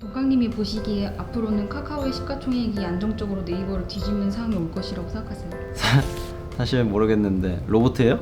동강님이 보시기에 앞으로는 카카오의 시가총액이 안정적으로 네이버를 뒤집는 상황이 올 것이라고 생각하세요? 사실 모르겠는데 로봇이에요?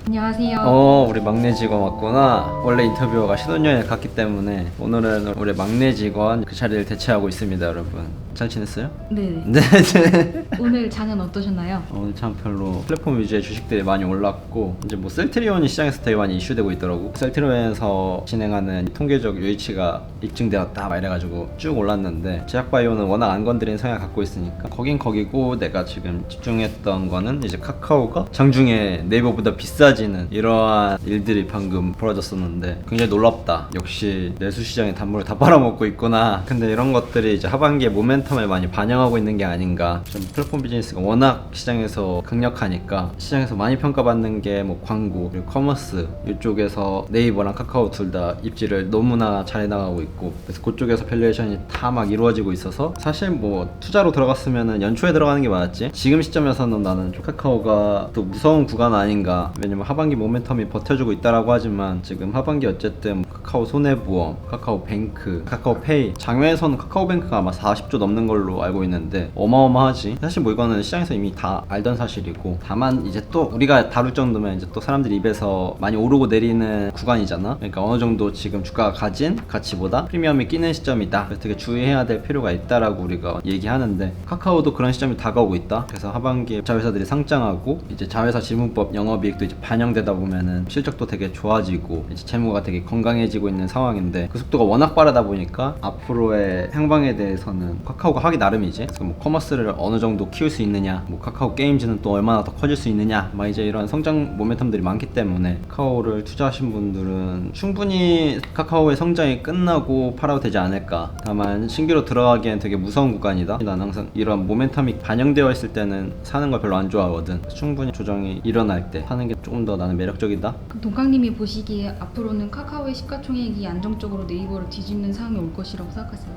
안녕하세요. 우리 막내 직원 왔구나. 원래 인터뷰어가 신혼여행 갔기 때문에 오늘은 우리 막내 직원 그 자리를 대체하고 있습니다, 여러분. 잘 지냈어요? 네네. 네. 오늘 장은 어떠셨나요? 오늘 참 별로 플랫폼 위주의 주식들이 많이 올랐고 이제 뭐 셀트리온이 시장에서 되게 많이 이슈되고 있더라고. 셀트리온에서 진행하는 통계적 유의치가 입증되었다 막 이래가지고 쭉 올랐는데 제약바이오는 워낙 안 건드린 성향을 갖고 있으니까 거긴 거기고, 내가 지금 집중했던 거는 이제 카카오가 장중에 네이버보다 비싸지는 이러한 일들이 방금 벌어졌었는데 굉장히 놀랍다. 역시 내수시장의 단물을 다 빨아먹고 있구나. 근데 이런 것들이 이제 하반기에 모멘텀을 많이 반영하고 있는 게 아닌가. 좀 플랫폼 비즈니스가 워낙 시장에서 강력하니까 시장에서 많이 평가받는 게 뭐 광고 그리고 커머스, 이쪽에서 네이버랑 카카오 둘 다 입지를 너무나 잘 해나가고 있고, 그래서 그쪽에서 밸류에이션이 다 막 이루어지고 있어서 사실 뭐 투자로 들어갔으면은 연초에 들어가는 게 맞았지. 지금 시점에서는 나는 좀 카카오가 또 무서운 구간 아닌가. 왜냐면 하반기 모멘텀이 버텨주고 있다라고 하지만 지금 하반기 어쨌든 카카오 손해보험, 카카오뱅크, 카카오페이, 장외에서는 카카오뱅크가 아마 40조 넘는 걸로 알고 있는데 어마어마하지. 사실 뭐 이거는 시장에서 이미 다 알던 사실이고, 다만 이제 또 우리가 다룰 정도면 이제 또 사람들 입에서 많이 오르고 내리는 구간이잖아. 그러니까 어느 정도 지금 주가가 가진 가치보다 프리미엄이 끼는 시점이다. 그래서 되게 주의해야 될 필요가 있다라고 우리가 얘기하는데, 카카오도 그런 시점이 다가오고 있다. 그래서 하반기에 자회사들이 상장하고 이제 자회사 지분법 영업이익도 이제 반영되다 보면은 실적도 되게 좋아지고 이제 재무가 되게 건강해지고 있는 상황인데, 그 속도가 워낙 빠르다 보니까 앞으로의 향방에 대해서는 카카오가 하기 나름이지. 그래서 뭐 커머스를 어느 정도 키울 수 있느냐, 뭐 카카오 게임즈는 또 얼마나 더 커질 수 있느냐, 막 이제 이런 성장 모멘텀들이 많기 때문에 카카오를 투자하신 분들은 충분히 카카오의 성장이 끝나고 팔아도 되지 않을까. 다만 신규로 들어가기엔 되게 무서운 구간이다. 난 항상 이런 모멘텀이 반영되어 있을 때는 사는 걸 별로 안 좋아하거든. 충분히 조정이 일어날 때 사는 게 조금 더 나는 매력적이다. 그럼 동강님이 보시기에 앞으로는 카카오의 시가총액이 안정적으로 네이버를 뒤집는 상황이 올 것이라고 생각하세요?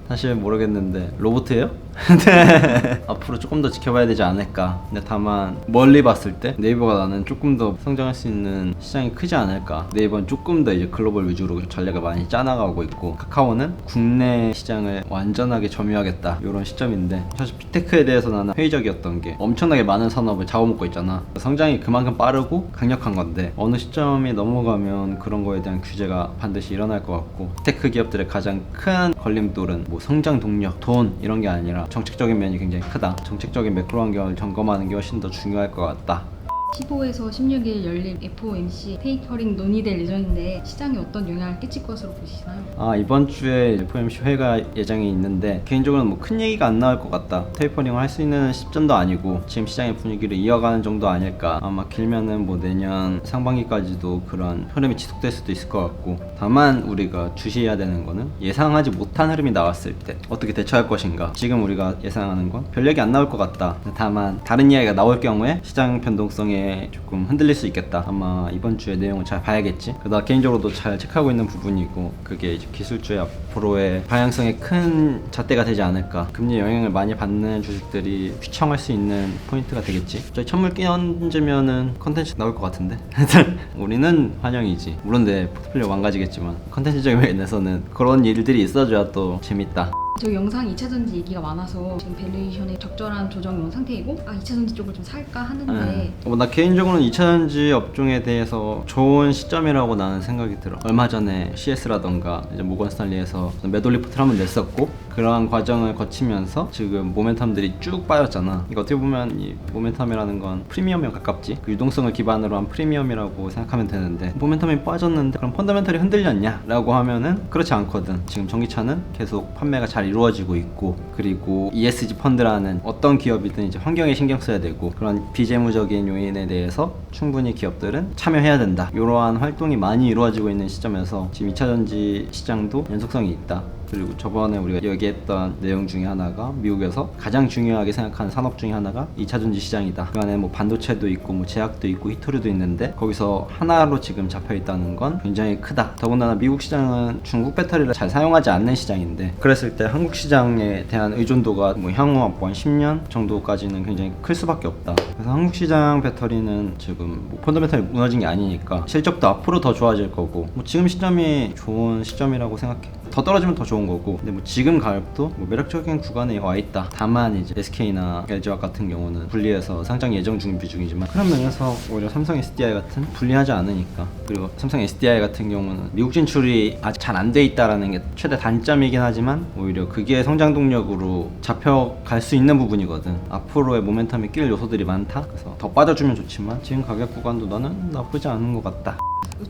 사실 모르겠는데 로봇이에요? 네. 앞으로 조금 더 지켜봐야 되지 않을까. 근데 다만 멀리 봤을 때 네이버가 나는 조금 더 성장할 수 있는 시장이 크지 않을까. 네이버는 조금 더 이제 글로벌 위주로 전략을 많이 짜나가고 있고, 카카오는 국내 시장을 완전하게 점유하겠다 이런 시점인데, 사실 빅테크에 대해서 나는 회의적이었던 게 엄청나게 많은 산업을 잡아먹고 있잖아. 성장이 그만큼 빠르고 강력한 건데 어느 시점이 넘어가면 그런 거에 대한 규제가 반드시 일어날 것 같고, 빅테크 기업들의 가장 큰 걸림돌은 뭐 성장 동력, 돈 이런 게 아니라 정책적인 면이 굉장히 크다. 정책적인 매크로 환경을 점검하는 게 훨씬 더 중요할 것 같다. 15에서 16일 열릴 FOMC 테이퍼링 논의될 예정인데 시장에 어떤 영향을 끼칠 것으로 보시나요? 이번 주에 FOMC 회의가 예정이 있는데 개인적으로는 뭐 큰 얘기가 안 나올 것 같다. 테이퍼링을 할 수 있는 시점도 아니고 지금 시장의 분위기를 이어가는 정도 아닐까. 아마 길면은 뭐 내년 상반기까지도 그런 흐름이 지속될 수도 있을 것 같고, 다만 우리가 주시해야 되는 거는 예상하지 못한 흐름이 나왔을 때 어떻게 대처할 것인가. 지금 우리가 예상하는 건 별 얘기 안 나올 것 같다. 다만 다른 이야기가 나올 경우에 시장 변동성에 조금 흔들릴 수 있겠다. 아마 이번 주에 내용을 잘 봐야겠지. 나 개인적으로도 잘 체크하고 있는 부분이고, 그게 이제 기술주의 앞으로의 방향성에 큰 잣대가 되지 않을까. 금리 영향을 많이 받는 주식들이 휘청할 수 있는 포인트가 되겠지. 저희 천물 끼얹으면은 컨텐츠 나올 것 같은데. 우리는 환영이지. 물론 내 포트폴리오 망가지겠지만 컨텐츠적인 면에서는 그런 일들이 있어줘야 또 재밌다. 저 영상 2차전지 얘기가 많아서 지금 밸류에이션에 적절한 조정 상태이고 2차전지 쪽을 좀 살까 하는데 나 개인적으로는 2차전지 업종에 대해서 좋은 시점이라고 나는 생각이 들어. 얼마 전에 CS라던가 이제 모건스탄리에서 매도 리포트를 한번 냈었고, 그러한 과정을 거치면서 지금 모멘텀들이 쭉 빠졌잖아. 이거 어떻게 보면 이 모멘텀이라는 건 프리미엄에 가깝지. 그 유동성을 기반으로 한 프리미엄이라고 생각하면 되는데, 모멘텀이 빠졌는데 그럼 펀더멘털이 흔들렸냐? 라고 하면은 그렇지 않거든. 지금 전기차는 계속 판매가 잘 이루어지고 있고, 그리고 ESG 펀드라는 어떤 기업이든 이제 환경에 신경 써야 되고, 그런 비재무적인 요인에 대해서 충분히 기업들은 참여해야 된다. 이러한 활동이 많이 이루어지고 있는 시점에서 지금 2차전지 시장도 연속성이 있다. 그리고 저번에 우리가 얘기했던 내용 중에 하나가 미국에서 가장 중요하게 생각하는 산업 중에 하나가 2차전지 시장이다. 그 안에 뭐 반도체도 있고 뭐 제약도 있고 히토류도 있는데 거기서 하나로 지금 잡혀 있다는 건 굉장히 크다. 더군다나 미국 시장은 중국 배터리를 잘 사용하지 않는 시장인데 그랬을 때 한국 시장에 대한 의존도가 뭐 향후 한 10년 정도까지는 굉장히 클 수밖에 없다. 그래서 한국 시장 배터리는 지금 뭐 펀더멘탈이 무너진 게 아니니까 실적도 앞으로 더 좋아질 거고 뭐 지금 시점이 좋은 시점이라고 생각해. 더 떨어지면 더 좋은 거고 근데 뭐 지금 가격도 뭐 매력적인 구간에 와 있다. 다만 이제 SK나 LG화학 같은 경우는 분리해서 상장 예정 준비 중이지만 그런 면에서 오히려 삼성 SDI 같은 분리하지 않으니까 그리고 삼성 SDI 같은 경우는 미국 진출이 아직 잘 안 돼 있다라는 게 최대 단점이긴 하지만 오히려 그게 성장 동력으로 잡혀갈 수 있는 부분이거든. 앞으로의 모멘텀이 낄 요소들이 많다. 그래서 더 빠져주면 좋지만 지금 가격 구간도 나는 나쁘지 않은 것 같다.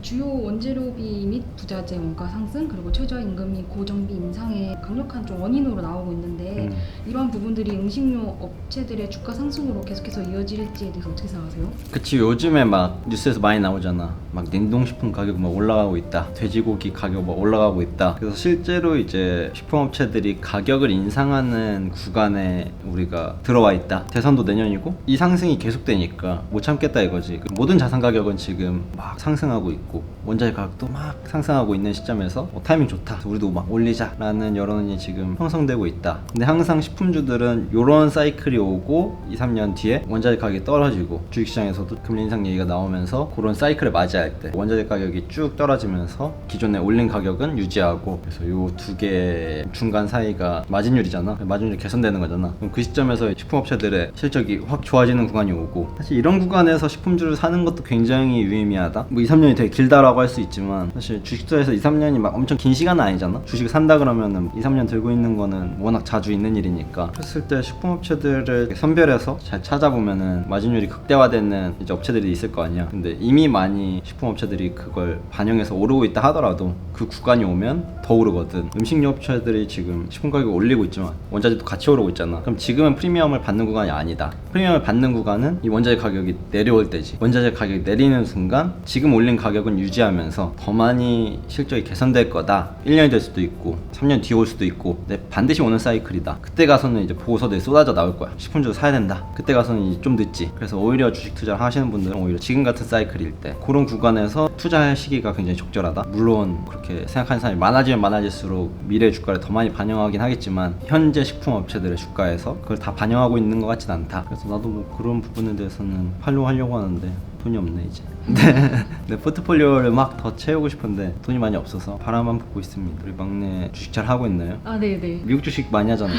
주요 원재료비 및 부자재 원가 상승 그리고 최저임금 및 고정비 인상의 강력한 좀 원인으로 나오고 있는데 이런 부분들이 음식료 업체들의 주가 상승으로 계속해서 이어질지에 대해서 어떻게 생각하세요? 그치 요즘에 막 뉴스에서 많이 나오잖아. 막 냉동식품 가격 막 올라가고 있다. 돼지고기 가격 막 올라가고 있다. 그래서 실제로 이제 식품업체들이 가격을 인상하는 구간에 우리가 들어와 있다. 대선도 내년이고 이 상승이 계속되니까 못 참겠다 이거지. 모든 자산 가격은 지금 막 상승하고 있고 원자재 가격도 막 상승하고 있는 시점에서 타이밍 좋다. 그래서 우리도 막 올리자라는 여론이 지금 형성되고 있다. 근데 항상 식품주들은 요런 사이클이 오고 2, 3년 뒤에 원자재 가격이 떨어지고 주식시장에서도 금리 인상 얘기가 나오면서 그런 사이클을 맞이할 때 원자재 가격이 쭉 떨어지면서 기존에 올린 가격은 유지하고 그래서 요 두 개의 중간 사이가 마진율이잖아. 마진율이 개선되는 거잖아. 그럼 그 시점에서 식품업체들의 실적이 확 좋아지는 구간이 오고 사실 이런 구간에서 식품주를 사는 것도 굉장히 유의미하다. 뭐 2, 3년이 되게 길다라고 할 수 있지만 사실 주식투자에서 2, 3년이 막 엄청 긴 시간은 아니잖아. 주식을 산다 그러면은 2, 3년 들고 있는 거는 워낙 자주 있는 일이니까 그랬을 때 식품업체들을 선별해서 잘 찾아보면은 마진율이 극대화되는 이제 업체들이 있을 거 아니야. 근데 이미 많이 식품업체들이 그걸 반영해서 오르고 있다 하더라도 그 구간이 오면 더 오르거든. 음식료 업체들이 지금 식품 가격을 올리고 있지만 원자재도 같이 오르고 있잖아. 그럼 지금은 프리미엄을 받는 구간이 아니다. 프리미엄을 받는 구간은 이 원자재 가격이 내려올 때지. 원자재 가격이 내리는 순간 지금 올린 가격은 유지하면서 더 많이 실적이 개선될 거다. 1년이 될 수도 있고 3년 뒤에 올 수도 있고 근데 반드시 오는 사이클이다. 그때 가서는 이제 보고서들이 쏟아져 나올 거야. 식품주도 사야 된다. 그때 가서는 이제 좀 늦지. 그래서 오히려 주식 투자를 하시는 분들은 오히려 지금 같은 사이클일 때 그런 구간에서 투자할 시기가 굉장히 적절하다. 물론 그렇게 생각하는 사람이 많아지면 많아질수록 미래 주가를 더 많이 반영하긴 하겠지만 현재 식품업체들의 주가에서 그걸 다 반영하고 있는 것 같진 않다. 그래서 나도 뭐 그런 부분에 대해서는 활용하려고 하는데 돈이 없네 이제. 내 포트폴리오를 막 더 채우고 싶은데 돈이 많이 없어서 바라만 보고 있습니다. 우리 막내 주식 잘 하고 있나요? 아 네네. 미국 주식 많이 하잖아요.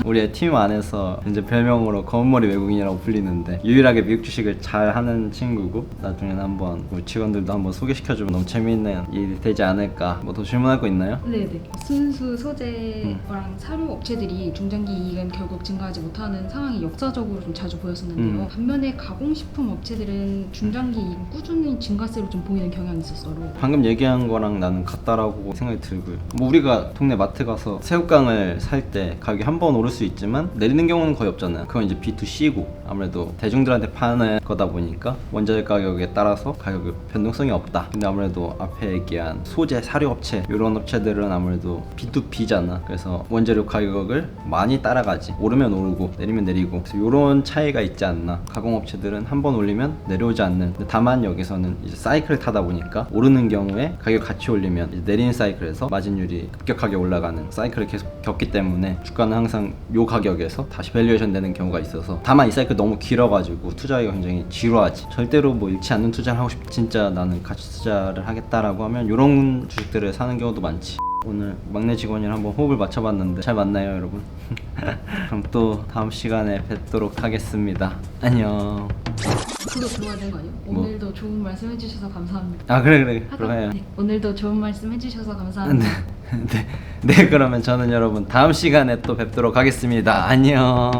우리 팀 안에서 이제 별명으로 검은머리 외국인이라고 불리는데 유일하게 미국 주식을 잘 하는 친구고 나중에는 한번 우리 직원들도 한번 소개시켜주면 너무 재미있는 일이 되지 않을까. 뭐 더 질문할 거 있나요? 네네. 순수 소재랑 사료 업체들이 중장기 이익은 결국 증가하지 못하는 상황이 역사적으로 좀 자주 보였었는데요. 반면에 가공식품 업체들은 중장기 이익은 꾸준히 증가세로 좀 보이는 경향이 있었어요. 방금 얘기한 거랑 나는 같다라고 생각이 들고요. 뭐 우리가 동네 마트 가서 새우깡을 살 때 가격이 한 번 오를 수 있지만 내리는 경우는 거의 없잖아요. 그건 이제 B2C고 아무래도 대중들한테 파는 거다 보니까 원자재 가격에 따라서 가격의 변동성이 없다. 근데 아무래도 앞에 얘기한 소재, 사료 업체 이런 업체들은 아무래도 B2B잖아. 그래서 원재료 가격을 많이 따라가지. 오르면 오르고 내리면 내리고 그래서 이런 차이가 있지 않나. 가공업체들은 한 번 올리면 내려오지 않는. 근데 다만 여기서는 이제 사이클을 타다 보니까 오르는 경우에 가격 같이 올리면 이제 내리는 사이클에서 마진율이 급격하게 올라가는 사이클을 계속 겪기 때문에 주가는 항상 요 가격에서 다시 밸류에이션 되는 경우가 있어서 다만 이 사이클 너무 길어가지고 투자하기가 굉장히 지루하지. 절대로 뭐 잃지 않는 투자를 하고 싶다. 진짜 나는 가치 투자를 하겠다라고 하면 요런 주식들을 사는 경우도 많지. 오늘 막내 직원이랑 한번 호흡을 맞춰봤는데 잘 맞나요 여러분? 그럼 또 다음 시간에 뵙도록 하겠습니다. 안녕. 그거 들어가야 되는 거 아니에요? 뭐? 오늘도 좋은 말씀 해주셔서 감사합니다. 아 그래 하자. 그러면 네, 오늘도 좋은 말씀 해주셔서 감사합니다. 네 그러면 저는 여러분 다음 시간에 또 뵙도록 하겠습니다. 안녕.